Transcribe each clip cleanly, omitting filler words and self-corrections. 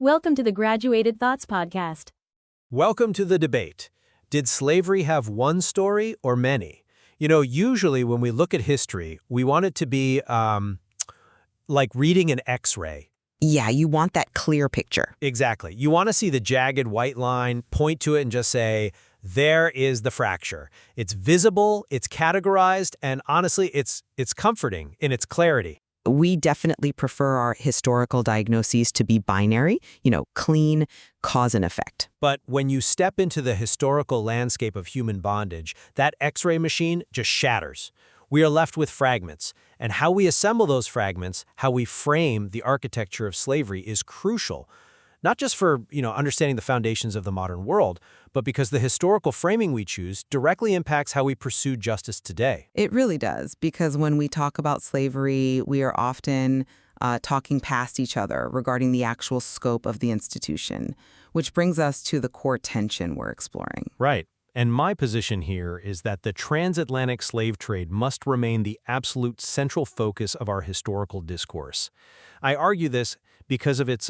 Welcome to the Graduated Thoughts podcast. Welcome to the debate. Did slavery have one story or many? Usually when we look at history, we want it to be like reading an X-ray. Yeah, you want that clear picture. Exactly. You want to see the jagged white line, point to it and just say, there is the fracture. It's visible, it's categorized, and honestly, it's comforting in its clarity. We definitely prefer our historical diagnoses to be binary, clean, cause and effect. But when you step into the historical landscape of human bondage, that X-ray machine just shatters. We are left with fragments, and how we assemble those fragments, how we frame the architecture of slavery is crucial. Not just for, understanding the foundations of the modern world, but because the historical framing we choose directly impacts how we pursue justice today. It really does, because when we talk about slavery, we are often talking past each other regarding the actual scope of the institution, which brings us to the core tension we're exploring. Right. And my position here is that the transatlantic slave trade must remain the absolute central focus of our historical discourse. I argue this because of its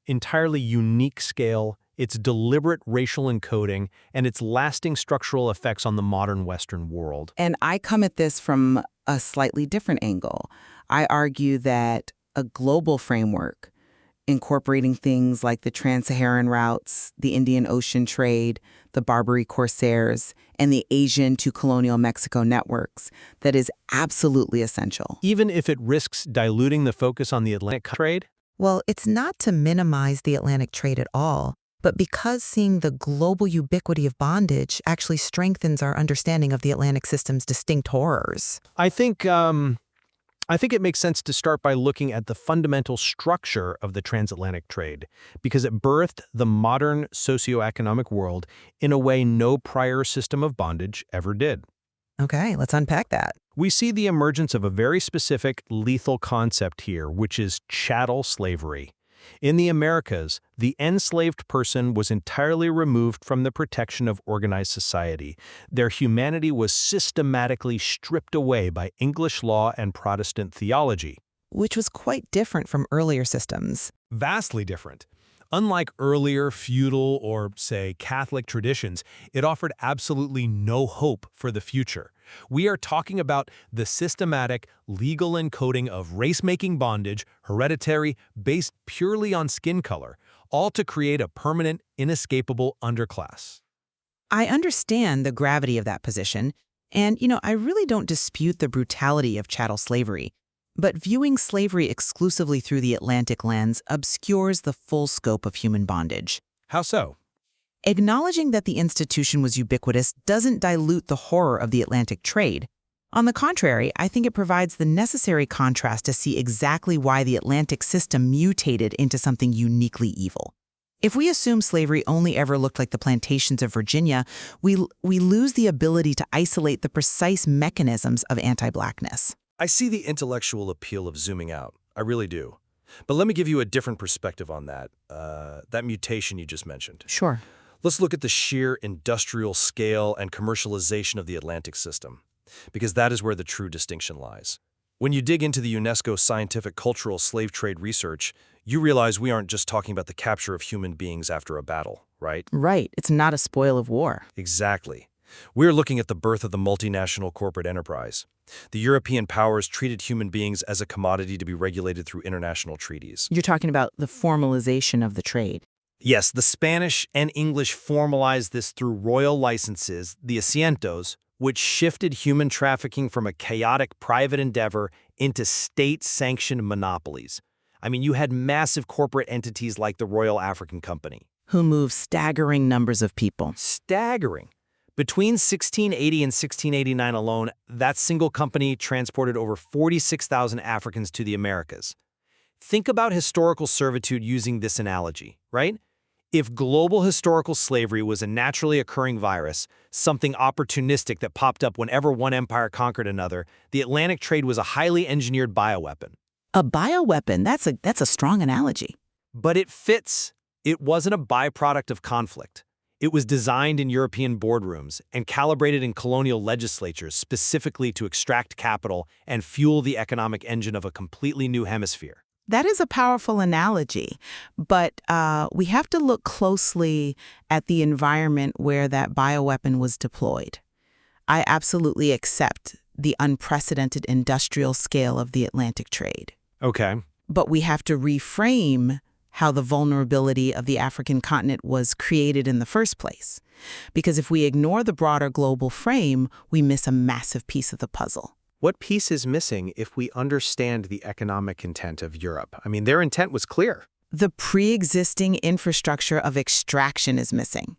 entirely unique scale, its deliberate racial encoding, and its lasting structural effects on the modern Western world. And I come at this from a slightly different angle. I argue that a global framework, incorporating things like the Trans-Saharan routes, the Indian Ocean trade, the Barbary corsairs, and the Asian to colonial Mexico networks, that is absolutely essential. Even if it risks diluting the focus on the Atlantic trade? Well, it's not to minimize the Atlantic trade at all, but because seeing the global ubiquity of bondage actually strengthens our understanding of the Atlantic system's distinct horrors. I think it makes sense to start by looking at the fundamental structure of the transatlantic trade, because it birthed the modern socioeconomic world in a way no prior system of bondage ever did. Okay, let's unpack that. We see the emergence of a very specific lethal concept here, which is chattel slavery. In the Americas, the enslaved person was entirely removed from the protection of organized society. Their humanity was systematically stripped away by English law and Protestant theology. Which was quite different from earlier systems. Vastly different. Unlike earlier feudal or, say, Catholic traditions, it offered absolutely no hope for the future. We are talking about the systematic, legal encoding of race-making bondage, hereditary, based purely on skin color, all to create a permanent, inescapable underclass. I understand the gravity of that position, and, I really don't dispute the brutality of chattel slavery. But viewing slavery exclusively through the Atlantic lens obscures the full scope of human bondage. How so? Acknowledging that the institution was ubiquitous doesn't dilute the horror of the Atlantic trade. On the contrary, I think it provides the necessary contrast to see exactly why the Atlantic system mutated into something uniquely evil. If we assume slavery only ever looked like the plantations of Virginia, we lose the ability to isolate the precise mechanisms of anti-Blackness. I see the intellectual appeal of zooming out. I really do. But let me give you a different perspective on that mutation you just mentioned. Sure. Let's look at the sheer industrial scale and commercialization of the Atlantic system, because that is where the true distinction lies. When you dig into the UNESCO scientific cultural slave trade research, you realize we aren't just talking about the capture of human beings after a battle, right? Right. It's not a spoil of war. Exactly. We're looking at the birth of the multinational corporate enterprise. The European powers treated human beings as a commodity to be regulated through international treaties. You're talking about the formalization of the trade. Yes, the Spanish and English formalized this through royal licenses, the asientos, which shifted human trafficking from a chaotic private endeavor into state-sanctioned monopolies. I mean, you had massive corporate entities like the Royal African Company. Who moved staggering numbers of people. Staggering. Between 1680 and 1689 alone, that single company transported over 46,000 Africans to the Americas. Think about historical servitude using this analogy, right? If global historical slavery was a naturally occurring virus, something opportunistic that popped up whenever one empire conquered another, the Atlantic trade was a highly engineered bioweapon. A bioweapon, that's a strong analogy. But it fits. It wasn't a byproduct of conflict. It was designed in European boardrooms and calibrated in colonial legislatures specifically to extract capital and fuel the economic engine of a completely new hemisphere. That is a powerful analogy, but we have to look closely at the environment where that bioweapon was deployed. I absolutely accept the unprecedented industrial scale of the Atlantic trade. Okay. But we have to reframe how the vulnerability of the African continent was created in the first place. Because if we ignore the broader global frame, we miss a massive piece of the puzzle. What piece is missing if we understand the economic intent of Europe? I mean, their intent was clear. The pre-existing infrastructure of extraction is missing.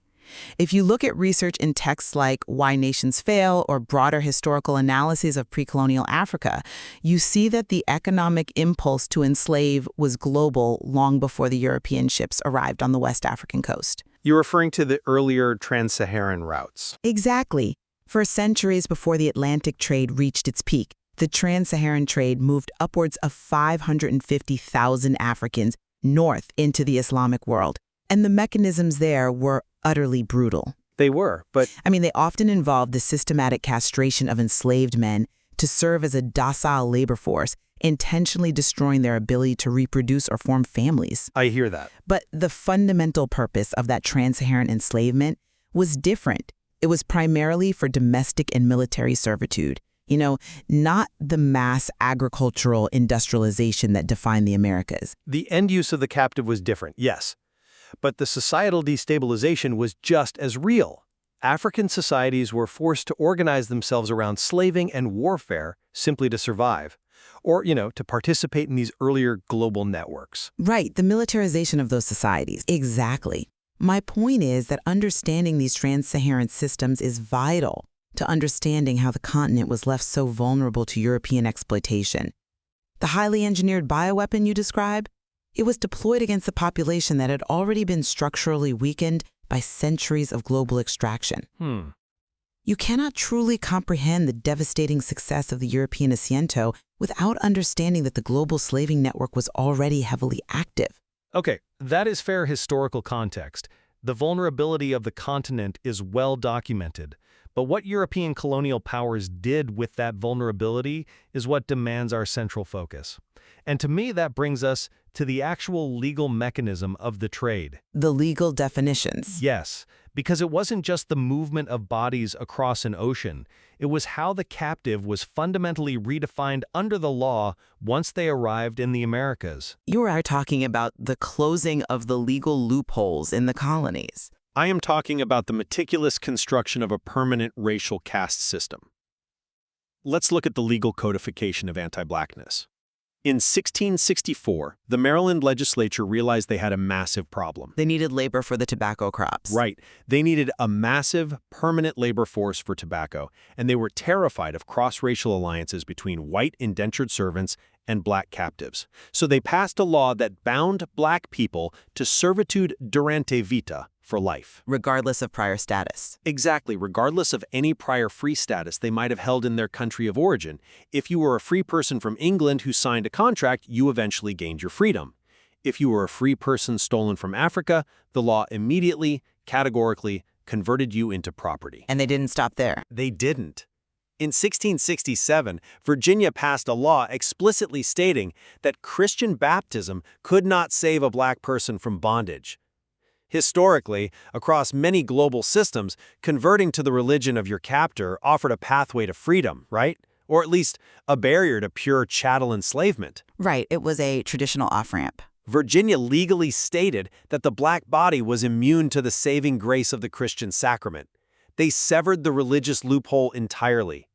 If you look at research in texts like Why Nations Fail or broader historical analyses of pre-colonial Africa, you see that the economic impulse to enslave was global long before the European ships arrived on the West African coast. You're referring to the earlier Trans-Saharan routes. Exactly. For centuries before the Atlantic trade reached its peak, the Trans-Saharan trade moved upwards of 550,000 Africans north into the Islamic world. And the mechanisms there were utterly brutal. They were, but They often involved the systematic castration of enslaved men to serve as a docile labor force, intentionally destroying their ability to reproduce or form families. I hear that. But the fundamental purpose of that Trans-Saharan enslavement was different. It was primarily for domestic and military servitude, not the mass agricultural industrialization that defined the Americas. The end use of the captive was different, yes. But the societal destabilization was just as real. African societies were forced to organize themselves around slaving and warfare simply to survive, or, to participate in these earlier global networks. Right, the militarization of those societies. Exactly. My point is that understanding these trans-Saharan systems is vital to understanding how the continent was left so vulnerable to European exploitation. The highly engineered bioweapon you describe, it was deployed against a population that had already been structurally weakened by centuries of global extraction. You cannot truly comprehend the devastating success of the European asiento without understanding that the global slaving network was already heavily active. Okay, that is fair historical context. The vulnerability of the continent is well documented. But what European colonial powers did with that vulnerability is what demands our central focus. And to me, that brings us to the actual legal mechanism of the trade. The legal definitions. Yes, because it wasn't just the movement of bodies across an ocean. It was how the captive was fundamentally redefined under the law once they arrived in the Americas. You are talking about the closing of the legal loopholes in the colonies. I am talking about the meticulous construction of a permanent racial caste system. Let's look at the legal codification of anti-blackness. In 1664, the Maryland legislature realized they had a massive problem. They needed labor for the tobacco crops. Right. They needed a massive, permanent labor force for tobacco, and they were terrified of cross-racial alliances between white indentured servants and black captives. So they passed a law that bound black people to servitude durante vita, for life. Regardless of prior status. Exactly, regardless of any prior free status they might have held in their country of origin. If you were a free person from England who signed a contract, you eventually gained your freedom. If you were a free person stolen from Africa, the law immediately, categorically, converted you into property. And they didn't stop there. They didn't. In 1667, Virginia passed a law explicitly stating that Christian baptism could not save a black person from bondage. Historically, across many global systems, converting to the religion of your captor offered a pathway to freedom, right? Or at least a barrier to pure chattel enslavement. Right, it was a traditional off-ramp. Virginia legally stated that the black body was immune to the saving grace of the Christian sacrament. They severed the religious loophole entirely.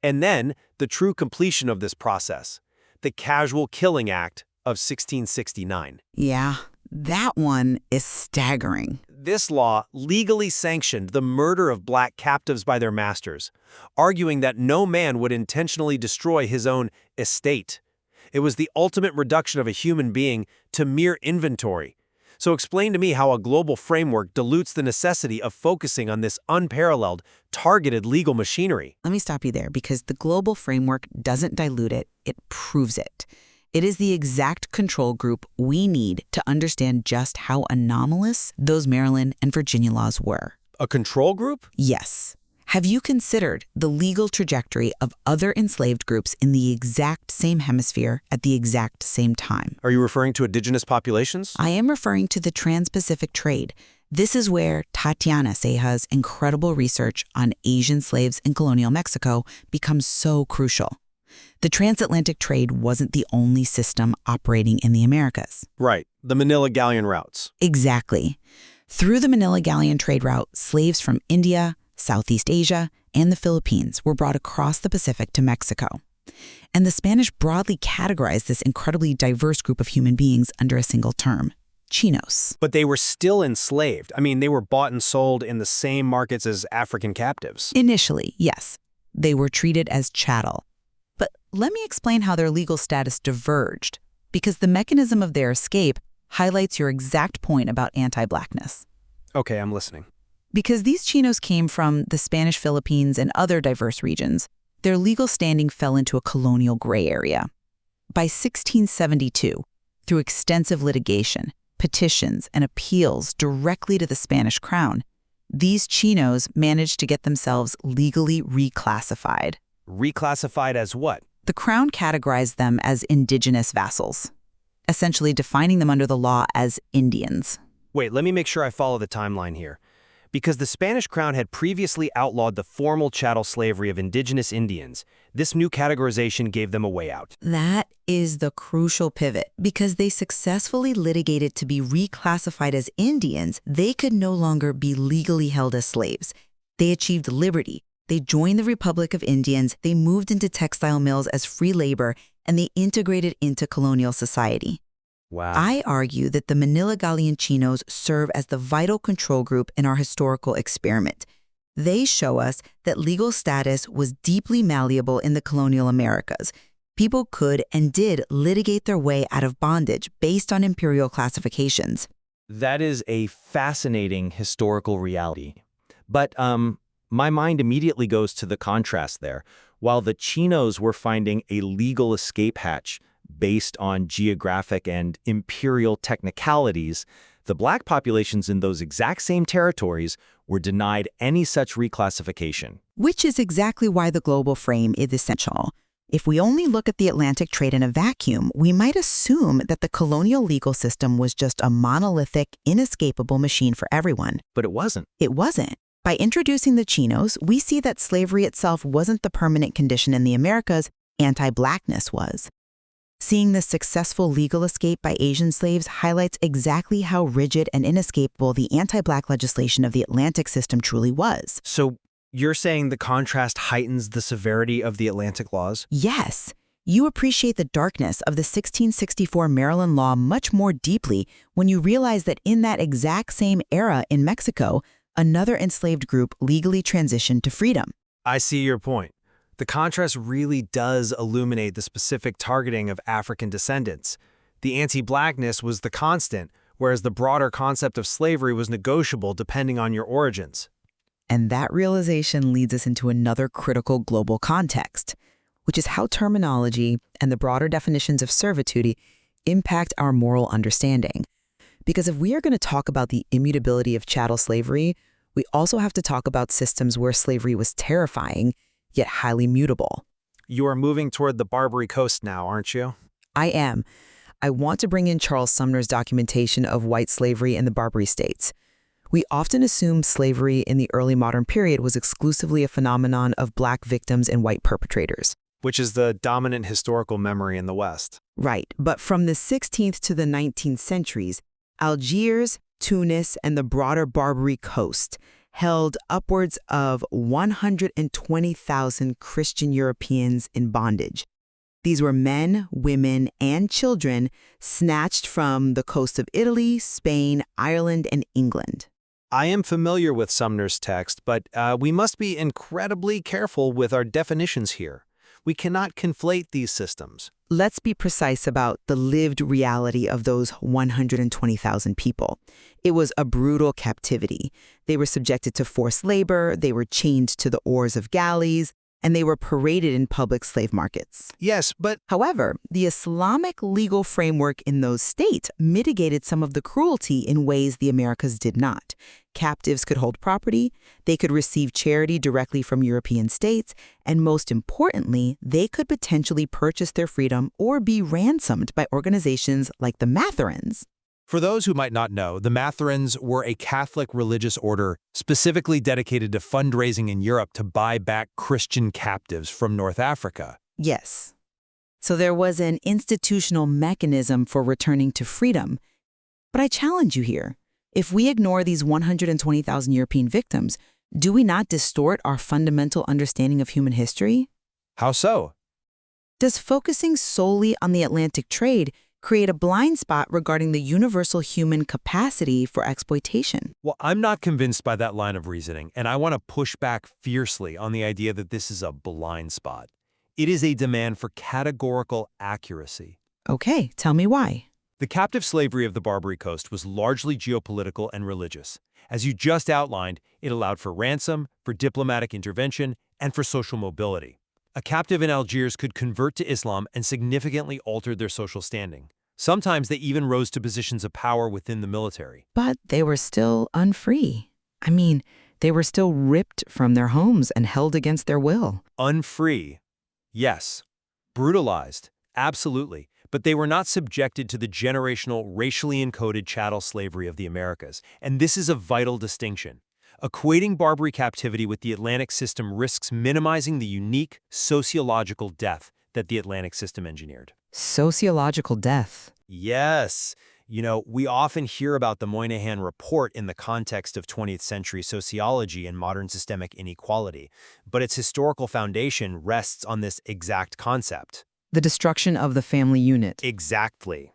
And then, the true completion of this process, the Casual Killing Act of 1669. Yeah. That one is staggering. This law legally sanctioned the murder of black captives by their masters, arguing that no man would intentionally destroy his own estate. It was the ultimate reduction of a human being to mere inventory. So explain to me how a global framework dilutes the necessity of focusing on this unparalleled, targeted legal machinery. Let me stop you there, because the global framework doesn't dilute it, it proves it. It is the exact control group we need to understand just how anomalous those Maryland and Virginia laws were. A control group? Yes. Have you considered the legal trajectory of other enslaved groups in the exact same hemisphere at the exact same time? Are you referring to indigenous populations? I am referring to the Trans-Pacific trade. This is where Tatiana Ceja's incredible research on Asian slaves in colonial Mexico becomes so crucial. The transatlantic trade wasn't the only system operating in the Americas. Right, the Manila galleon routes. Exactly. Through the Manila galleon trade route, slaves from India, Southeast Asia, and the Philippines were brought across the Pacific to Mexico. And the Spanish broadly categorized this incredibly diverse group of human beings under a single term: Chinos. But they were still enslaved. I mean, they were bought and sold in the same markets as African captives. Initially, yes, they were treated as chattel. But let me explain how their legal status diverged, because the mechanism of their escape highlights your exact point about anti-Blackness. Okay, I'm listening. Because these Chinos came from the Spanish Philippines and other diverse regions, their legal standing fell into a colonial gray area. By 1672, through extensive litigation, petitions, and appeals directly to the Spanish crown, these Chinos managed to get themselves legally reclassified. Reclassified as what? The crown categorized them as indigenous vassals, essentially defining them under the law as Indians. Wait, let me make sure I follow the timeline here. Because the Spanish crown had previously outlawed the formal chattel slavery of indigenous Indians, this new categorization gave them a way out. That is the crucial pivot. Because they successfully litigated to be reclassified as Indians, they could no longer be legally held as slaves. They achieved liberty. They joined the Republic of Indians, they moved into textile mills as free labor, and they integrated into colonial society. Wow. I argue that the Manila Galleon Chinos serve as the vital control group in our historical experiment. They show us that legal status was deeply malleable in the colonial Americas. People could and did litigate their way out of bondage based on imperial classifications. That is a fascinating historical reality. But my mind immediately goes to the contrast there. While the Chinos were finding a legal escape hatch based on geographic and imperial technicalities, the Black populations in those exact same territories were denied any such reclassification. Which is exactly why the global frame is essential. If we only look at the Atlantic trade in a vacuum, we might assume that the colonial legal system was just a monolithic, inescapable machine for everyone. But it wasn't. It wasn't. By introducing the Chinos, we see that slavery itself wasn't the permanent condition in the Americas, anti-Blackness was. Seeing the successful legal escape by Asian slaves highlights exactly how rigid and inescapable the anti-Black legislation of the Atlantic system truly was. So you're saying the contrast heightens the severity of the Atlantic laws? Yes. You appreciate the darkness of the 1664 Maryland law much more deeply when you realize that in that exact same era in Mexico, another enslaved group legally transitioned to freedom. I see your point. The contrast really does illuminate the specific targeting of African descendants. The anti-Blackness was the constant, whereas the broader concept of slavery was negotiable depending on your origins. And that realization leads us into another critical global context, which is how terminology and the broader definitions of servitude impact our moral understanding. Because if we are going to talk about the immutability of chattel slavery, we also have to talk about systems where slavery was terrifying, yet highly mutable. You are moving toward the Barbary coast now, aren't you? I am. I want to bring in Charles Sumner's documentation of white slavery in the Barbary states. We often assume slavery in the early modern period was exclusively a phenomenon of Black victims and white perpetrators. Which is the dominant historical memory in the West. Right, but from the 16th to the 19th centuries, Algiers, Tunis, and the broader Barbary coast held upwards of 120,000 Christian Europeans in bondage. These were men, women, and children snatched from the coast of Italy, Spain, Ireland, and England. I am familiar with Sumner's text, but we must be incredibly careful with our definitions here. We cannot conflate these systems. Let's be precise about the lived reality of those 120,000 people. It was a brutal captivity. They were subjected to forced labor, they were chained to the oars of galleys, and they were paraded in public slave markets. Yes, but However, the Islamic legal framework in those states mitigated some of the cruelty in ways the Americas did not. Captives could hold property, they could receive charity directly from European states, and most importantly, they could potentially purchase their freedom or be ransomed by organizations like the Matharans. for those who might not know, the Matharans were a Catholic religious order specifically dedicated to fundraising in Europe to buy back Christian captives from North Africa. Yes. So there was an institutional mechanism for returning to freedom. But I challenge you here. If we ignore these 120,000 European victims, do we not distort our fundamental understanding of human history? How so? Does focusing solely on the Atlantic trade create a blind spot regarding the universal human capacity for exploitation? Well, I'm not convinced by that line of reasoning, and I want to push back fiercely on the idea that this is a blind spot. It is a demand for categorical accuracy. Okay, tell me why. The captive slavery of the Barbary coast was largely geopolitical and religious. As you just outlined, it allowed for ransom, for diplomatic intervention, and for social mobility. A captive in Algiers could convert to Islam and significantly altered their social standing. Sometimes they even rose to positions of power within the military. But they were still unfree. I mean, they were still ripped from their homes and held against their will. Unfree. Yes. Brutalized. Absolutely. But they were not subjected to the generational, racially encoded chattel slavery of the Americas. And this is a vital distinction. Equating Barbary captivity with the Atlantic system risks minimizing the unique sociological death that the Atlantic system engineered. Sociological death. Yes. You know, we often hear about the Moynihan Report in the context of 20th century sociology and modern systemic inequality, but its historical foundation rests on this exact concept. The destruction of the family unit. Exactly.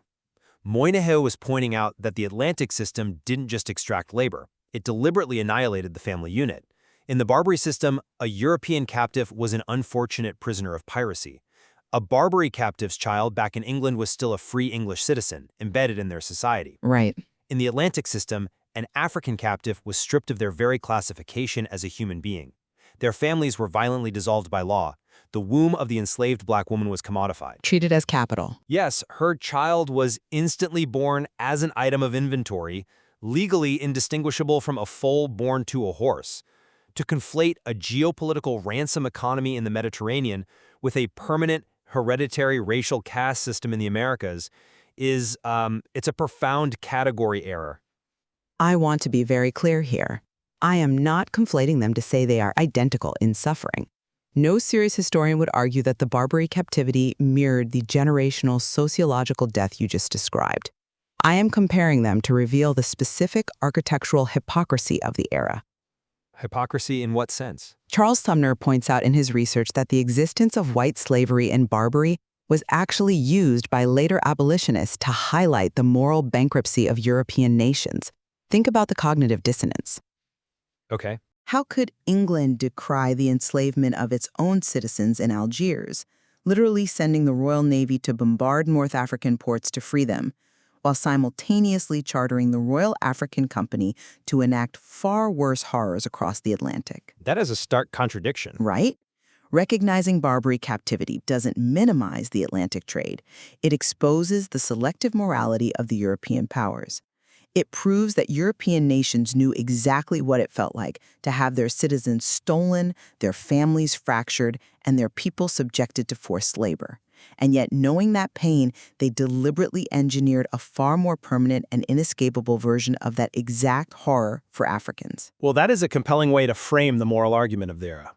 Moynihan was pointing out that the Atlantic system didn't just extract labor. It deliberately annihilated the family unit. In the Barbary system, a European captive was an unfortunate prisoner of piracy. A Barbary captive's child back in England was still a free English citizen, embedded in their society. Right. In the Atlantic system, an African captive was stripped of their very classification as a human being. Their families were violently dissolved by law. The womb of the enslaved black woman was commodified. Treated as capital. Yes, her child was instantly born as an item of inventory, legally indistinguishable from a foal born to a horse. To conflate a geopolitical ransom economy in the Mediterranean with a permanent hereditary racial caste system in the Americas is, it's a profound category error. I want to be very clear here. I am not conflating them to say they are identical in suffering. No serious historian would argue that the Barbary captivity mirrored the generational sociological death you just described. I am comparing them to reveal the specific architectural hypocrisy of the era. Hypocrisy in what sense? Charles Sumner points out in his research that the existence of white slavery in Barbary was actually used by later abolitionists to highlight the moral bankruptcy of European nations. Think about the cognitive dissonance. Okay. How could England decry the enslavement of its own citizens in Algiers, literally sending the Royal Navy to bombard North African ports to free them, while simultaneously chartering the Royal African Company to enact far worse horrors across the Atlantic? That is a stark contradiction. Right? Recognizing Barbary captivity doesn't minimize the Atlantic trade. It exposes the selective morality of the European powers. It proves that European nations knew exactly what it felt like to have their citizens stolen, their families fractured, and their people subjected to forced labor. And yet, knowing that pain, they deliberately engineered a far more permanent and inescapable version of that exact horror for Africans. Well, that is a compelling way to frame the moral argument of the era.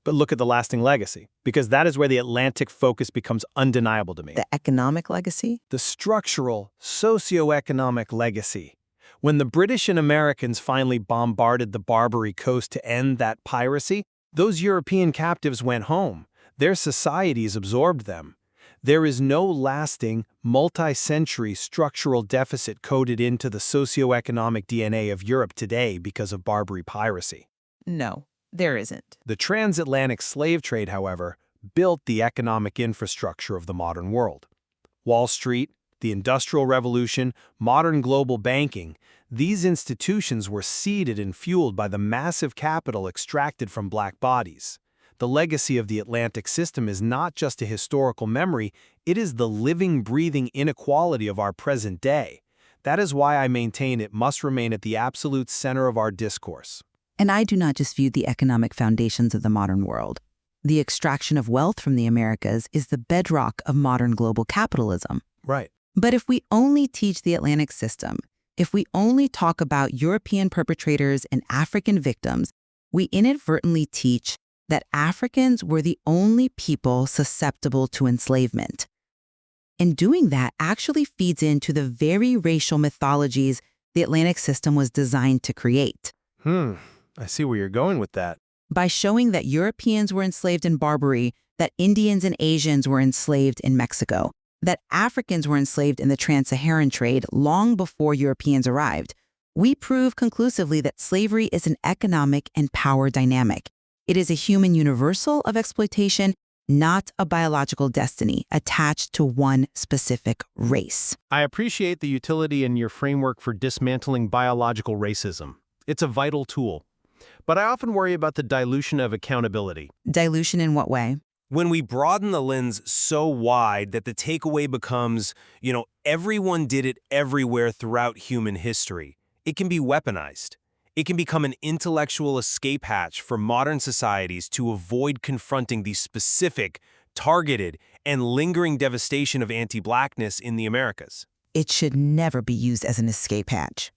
But look at the lasting legacy, because that is where the Atlantic focus becomes undeniable to me. The economic legacy? The structural, socio-economic legacy. When the British and Americans finally bombarded the Barbary coast to end that piracy, those European captives went home. Their societies absorbed them. There is no lasting, multi-century structural deficit coded into the socio-economic DNA of Europe today because of Barbary piracy. No, there isn't. The transatlantic slave trade, however, built the economic infrastructure of the modern world. Wall Street, the Industrial Revolution, modern global banking, these institutions were seeded and fueled by the massive capital extracted from black bodies. The legacy of the Atlantic system is not just a historical memory, it is the living, breathing inequality of our present day. That is why I maintain it must remain at the absolute center of our discourse. And I do not dispute the economic foundations of the modern world. The extraction of wealth from the Americas is the bedrock of modern global capitalism. Right. But if we only teach the Atlantic system, if we only talk about European perpetrators and African victims, we inadvertently teach that Africans were the only people susceptible to enslavement. And doing that actually feeds into the very racial mythologies the Atlantic system was designed to create. I see where you're going with that. By showing that Europeans were enslaved in Barbary, that Indians and Asians were enslaved in Mexico, that Africans were enslaved in the Trans-Saharan trade long before Europeans arrived, we prove conclusively that slavery is an economic and power dynamic. It is a human universal of exploitation, not a biological destiny attached to one specific race. I appreciate the utility in your framework for dismantling biological racism. It's a vital tool. But I often worry about the dilution of accountability. Dilution in what way? When we broaden the lens so wide that the takeaway becomes, everyone did it everywhere throughout human history, it can be weaponized. It can become an intellectual escape hatch for modern societies to avoid confronting the specific, targeted, and lingering devastation of anti-Blackness in the Americas. It should never be used as an escape hatch.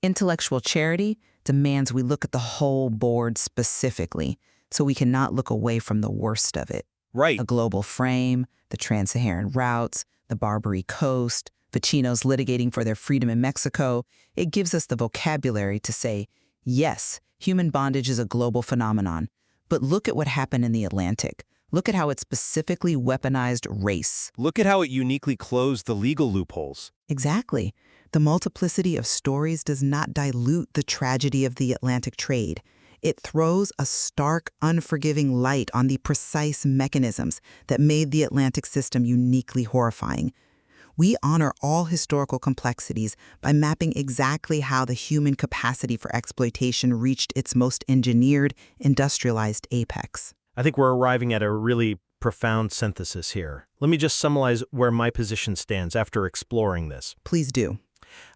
Intellectual charity demands we look at the whole board specifically, so we cannot look away from the worst of it. Right. A global frame, the Trans-Saharan routes, the Barbary coast, Vachinos litigating for their freedom in Mexico. It gives us the vocabulary to say, yes, human bondage is a global phenomenon, but look at what happened in the Atlantic. Look at how it specifically weaponized race. Look at how it uniquely closed the legal loopholes. Exactly. The multiplicity of stories does not dilute the tragedy of the Atlantic trade. It throws a stark, unforgiving light on the precise mechanisms that made the Atlantic system uniquely horrifying. We honor all historical complexities by mapping exactly how the human capacity for exploitation reached its most engineered, industrialized apex. I think we're arriving at a really profound synthesis here. Let me just summarize where my position stands after exploring this. Please do.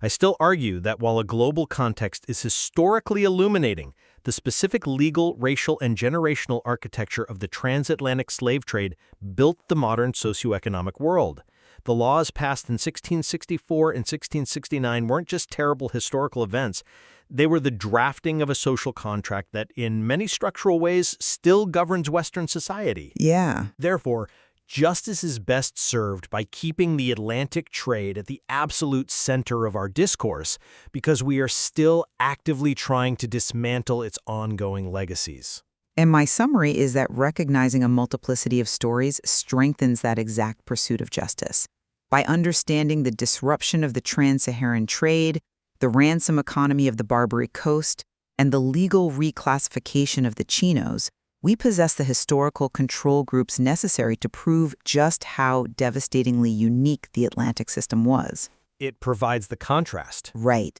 I still argue that while a global context is historically illuminating, the specific legal, racial, and generational architecture of the transatlantic slave trade built the modern socioeconomic world. The laws passed in 1664 and 1669 weren't just terrible historical events. They were the drafting of a social contract that, in many structural ways, still governs Western society. Yeah. Therefore, justice is best served by keeping the Atlantic trade at the absolute center of our discourse, because we are still actively trying to dismantle its ongoing legacies. And my summary is that recognizing a multiplicity of stories strengthens that exact pursuit of justice. By understanding the disruption of the Trans-Saharan trade, the ransom economy of the Barbary coast, and the legal reclassification of the Chinos, we possess the historical control groups necessary to prove just how devastatingly unique the Atlantic system was. It provides the contrast. Right.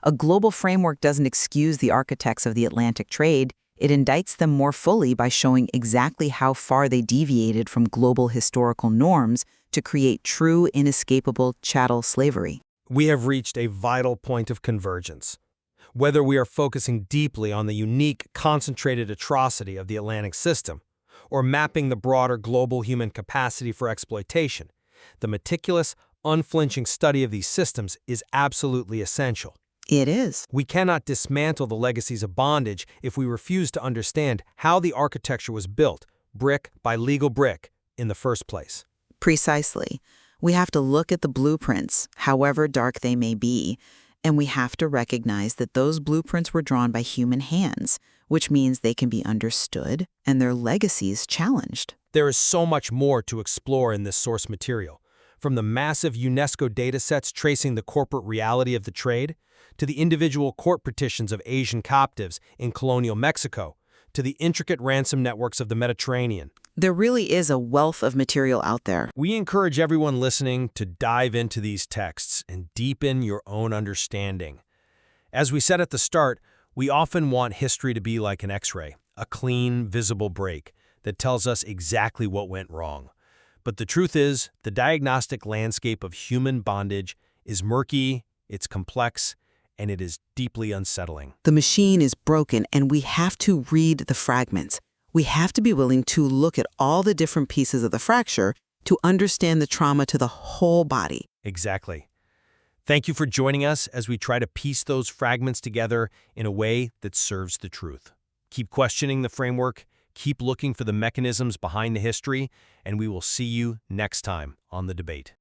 A global framework doesn't excuse the architects of the Atlantic trade. It indicts them more fully by showing exactly how far they deviated from global historical norms to create true, inescapable chattel slavery. We have reached a vital point of convergence. Whether we are focusing deeply on the unique, concentrated atrocity of the Atlantic system, or mapping the broader global human capacity for exploitation, the meticulous, unflinching study of these systems is absolutely essential. It is. We cannot dismantle the legacies of bondage if we refuse to understand how the architecture was built, brick by legal brick, in the first place. Precisely. We have to look at the blueprints, however dark they may be, and we have to recognize that those blueprints were drawn by human hands, which means they can be understood and their legacies challenged. There is so much more to explore in this source material, from the massive UNESCO datasets tracing the corporate reality of the trade, to the individual court petitions of Asian captives in colonial Mexico, to the intricate ransom networks of the Mediterranean. There really is a wealth of material out there. We encourage everyone listening to dive into these texts and deepen your own understanding. As we said at the start, we often want history to be like an X-ray, a clean, visible break that tells us exactly what went wrong. But the truth is, the diagnostic landscape of human bondage is murky, it's complex, and it is deeply unsettling. The machine is broken, and we have to read the fragments. We have to be willing to look at all the different pieces of the fracture to understand the trauma to the whole body. Exactly. Thank you for joining us as we try to piece those fragments together in a way that serves the truth. Keep questioning the framework, keep looking for the mechanisms behind the history, and we will see you next time on The Debate.